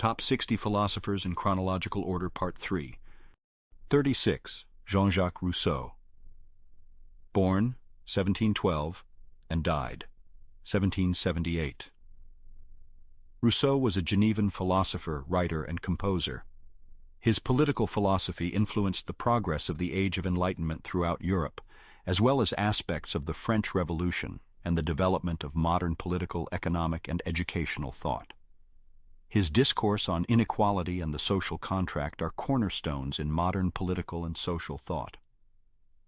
Top 60 Philosophers in Chronological Order, Part 3. 36. Jean-Jacques Rousseau. Born 1712 and died 1778. Rousseau was a Genevan philosopher, writer, and composer. His political philosophy influenced the progress of the Age of Enlightenment throughout Europe, as well as aspects of the French Revolution and the development of modern political, economic, and educational thought. His discourse on inequality and the social contract are cornerstones in modern political and social thought.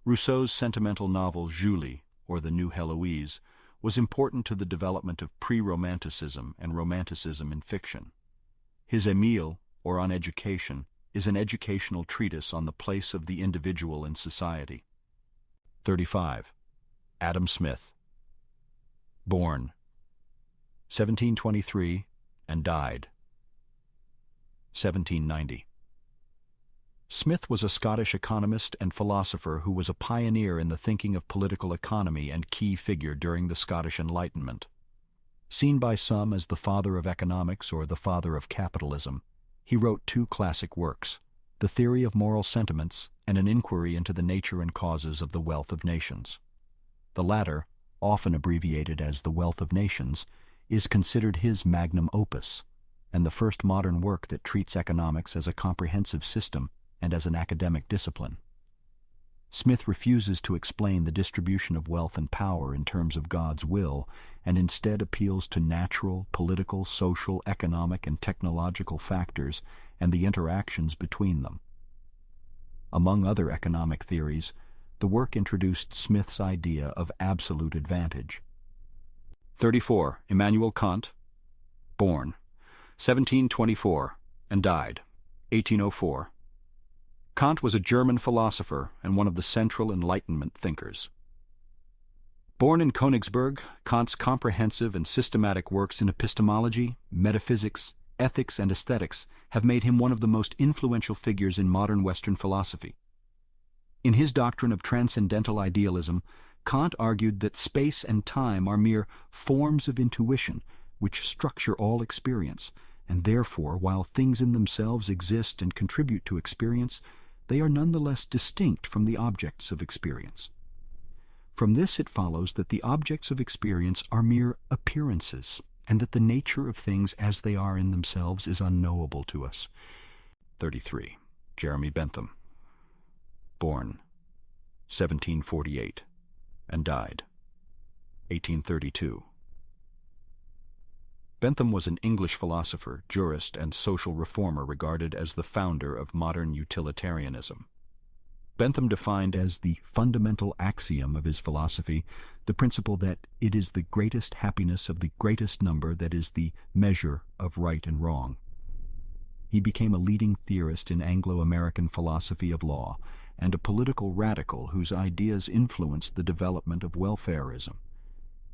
Rousseau's sentimental novel Julie, or The New Heloise, was important to the development of pre-Romanticism and Romanticism in fiction. His Émile, or On Education, is an educational treatise on the place of the individual in society. 35. Adam Smith. Born 1723 and died 1790. Smith was a Scottish economist and philosopher who was a pioneer in the thinking of political economy and key figure during the Scottish Enlightenment. Seen by some as the father of economics or the father of capitalism, he wrote two classic works, The Theory of Moral Sentiments and An Inquiry into the Nature and Causes of the Wealth of Nations. The latter, often abbreviated as The Wealth of Nations, is considered his magnum opus, and the first modern work that treats economics as a comprehensive system and as an academic discipline. Smith refuses to explain the distribution of wealth and power in terms of God's will, and instead appeals to natural, political, social, economic, and technological factors and the interactions between them. Among other economic theories, the work introduced Smith's idea of absolute advantage. 34. Immanuel Kant. Born 1724 and died 1804. Kant was a German philosopher and one of the central Enlightenment thinkers. Born in Königsberg, Kant's comprehensive and systematic works in epistemology, metaphysics, ethics, and aesthetics have made him one of the most influential figures in modern Western philosophy. In his doctrine of transcendental idealism, Kant argued that space and time are mere forms of intuition which structure all experience, and therefore, while things in themselves exist and contribute to experience, they are nonetheless distinct from the objects of experience. From this it follows that the objects of experience are mere appearances, and that the nature of things as they are in themselves is unknowable to us. 33. Jeremy Bentham. Born 1748 and died 1832. Bentham was an English philosopher, jurist, and social reformer regarded as the founder of modern utilitarianism. Bentham defined as the fundamental axiom of his philosophy the principle that it is the greatest happiness of the greatest number that is the measure of right and wrong. He became a leading theorist in Anglo-American philosophy of law and a political radical whose ideas influenced the development of welfarism.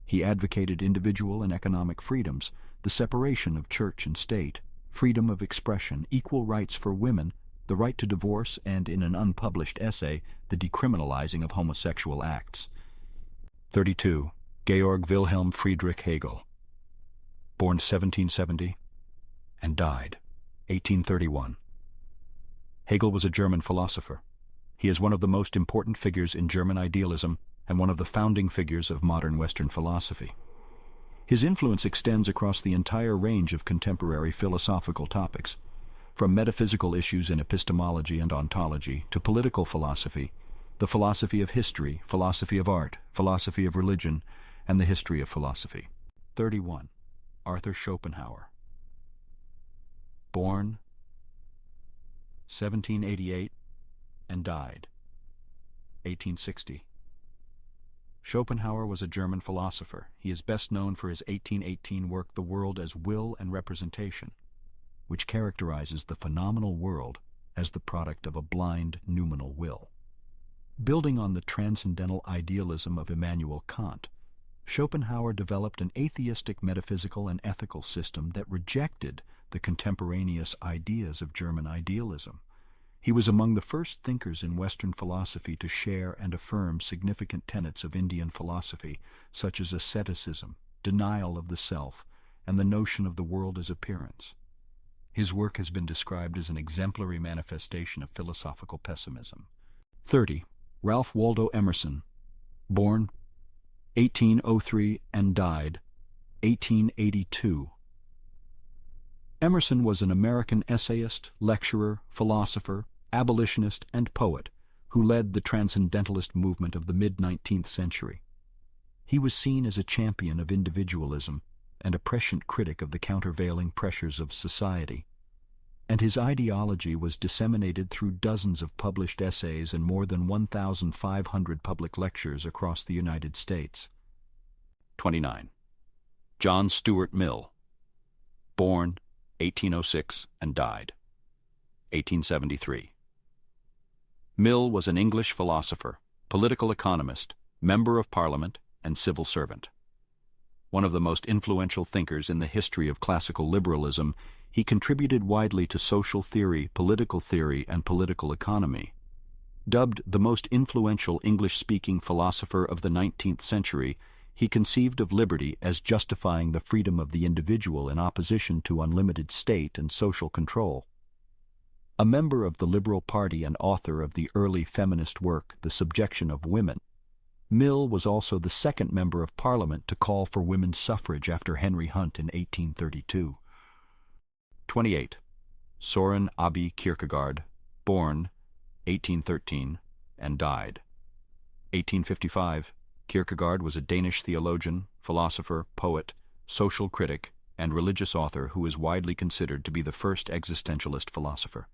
He advocated individual and economic freedoms, the separation of church and state, freedom of expression, equal rights for women, the right to divorce, and, in an unpublished essay, the decriminalizing of homosexual acts. 32. Georg Wilhelm Friedrich Hegel. Born 1770 and died 1831. Hegel was a German philosopher. He is one of the most important figures in German idealism and one of the founding figures of modern Western philosophy. His influence extends across the entire range of contemporary philosophical topics, from metaphysical issues in epistemology and ontology to political philosophy, the philosophy of history, philosophy of art, philosophy of religion, and the history of philosophy. 31. Arthur Schopenhauer. Born 1788 and died 1860. Schopenhauer was a German philosopher. He is best known for his 1818 work The World as Will and Representation, which characterizes the phenomenal world as the product of a blind, noumenal will. Building on the transcendental idealism of Immanuel Kant, Schopenhauer developed an atheistic metaphysical and ethical system that rejected the contemporaneous ideas of German idealism. He was among the first thinkers in Western philosophy to share and affirm significant tenets of Indian philosophy, such as asceticism, denial of the self, and the notion of the world as appearance. His work has been described as an exemplary manifestation of philosophical pessimism. 30. Ralph Waldo Emerson, born 1803 and died 1882. Emerson was an American essayist, lecturer, philosopher, abolitionist, and poet who led the transcendentalist movement of the mid-19th century. He was seen as a champion of individualism and a prescient critic of the countervailing pressures of society, and his ideology was disseminated through dozens of published essays and more than 1,500 public lectures across the United States. 29. John Stuart Mill, born 1806 and died 1873. Mill was an English philosopher, political economist, member of Parliament, and civil servant. One of the most influential thinkers in the history of classical liberalism, he contributed widely to social theory, and political economy. Dubbed the most influential English-speaking philosopher of the 19th century, he conceived of liberty as justifying the freedom of the individual in opposition to unlimited state and social control. A member of the Liberal Party and author of the early feminist work, The Subjection of Women, Mill was also the second member of Parliament to call for women's suffrage after Henry Hunt in 1832. 28. Søren Abbé Kierkegaard, born 1813 and died 1855. Kierkegaard was a Danish theologian, philosopher, poet, social critic, and religious author who is widely considered to be the first existentialist philosopher.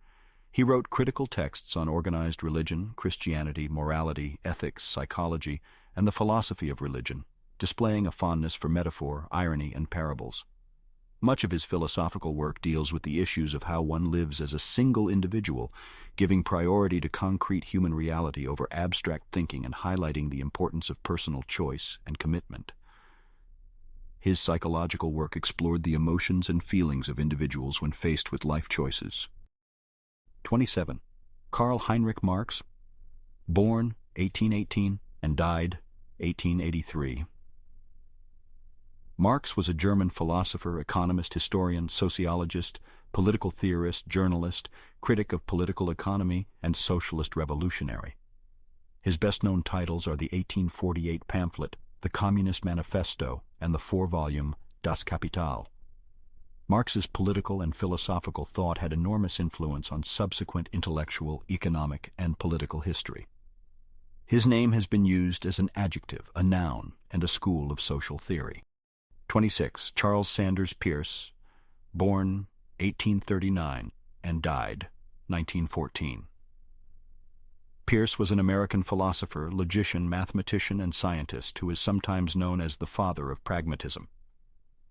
He wrote critical texts on organized religion, Christianity, morality, ethics, psychology, and the philosophy of religion, displaying a fondness for metaphor, irony, and parables. Much of his philosophical work deals with the issues of how one lives as a single individual, giving priority to concrete human reality over abstract thinking and highlighting the importance of personal choice and commitment. His psychological work explored the emotions and feelings of individuals when faced with life choices. 27. Karl Heinrich Marx, born 1818 and died 1883. Marx was a German philosopher, economist, historian, sociologist, political theorist, journalist, critic of political economy, and socialist revolutionary. His best-known titles are the 1848 pamphlet, The Communist Manifesto, and the 4-volume Das Kapital. Marx's political and philosophical thought had enormous influence on subsequent intellectual, economic, and political history. His name has been used as an adjective, a noun, and a school of social theory. 26. Charles Sanders Peirce, born 1839 and died 1914. Peirce was an American philosopher, logician, mathematician, and scientist who is sometimes known as the father of pragmatism.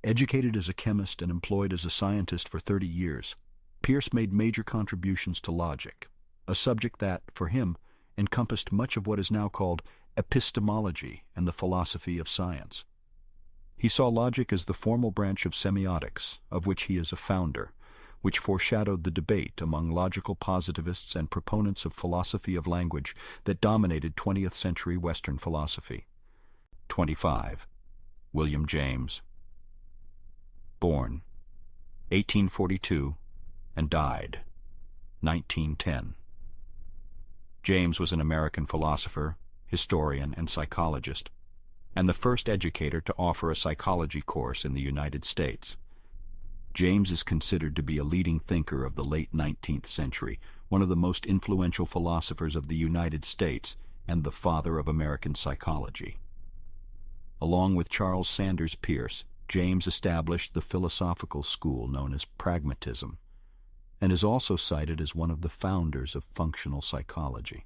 Educated as a chemist and employed as a scientist for 30 years, Peirce made major contributions to logic, a subject that, for him, encompassed much of what is now called epistemology and the philosophy of science. He saw logic as the formal branch of semiotics, of which he is a founder, which foreshadowed the debate among logical positivists and proponents of philosophy of language that dominated 20th century Western philosophy. 25. William James, born 1842 and died 1910. James was an American philosopher, historian, and psychologist, and the first educator to offer a psychology course in the United States. James is considered to be a leading thinker of the late 19th century, one of the most influential philosophers of the United States, and the father of American psychology. Along with Charles Sanders Peirce, James established the philosophical school known as pragmatism, and is also cited as one of the founders of functional psychology.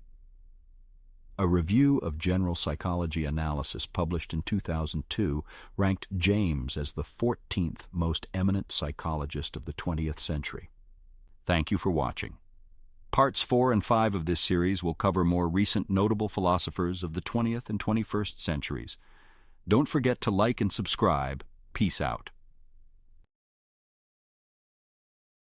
A review of general psychology analysis published in 2002 ranked James as the 14th most eminent psychologist of the 20th century. Thank you for watching. Parts 4 and 5 of this series will cover more recent notable philosophers of the 20th and 21st centuries. Don't forget to like and subscribe. Peace out.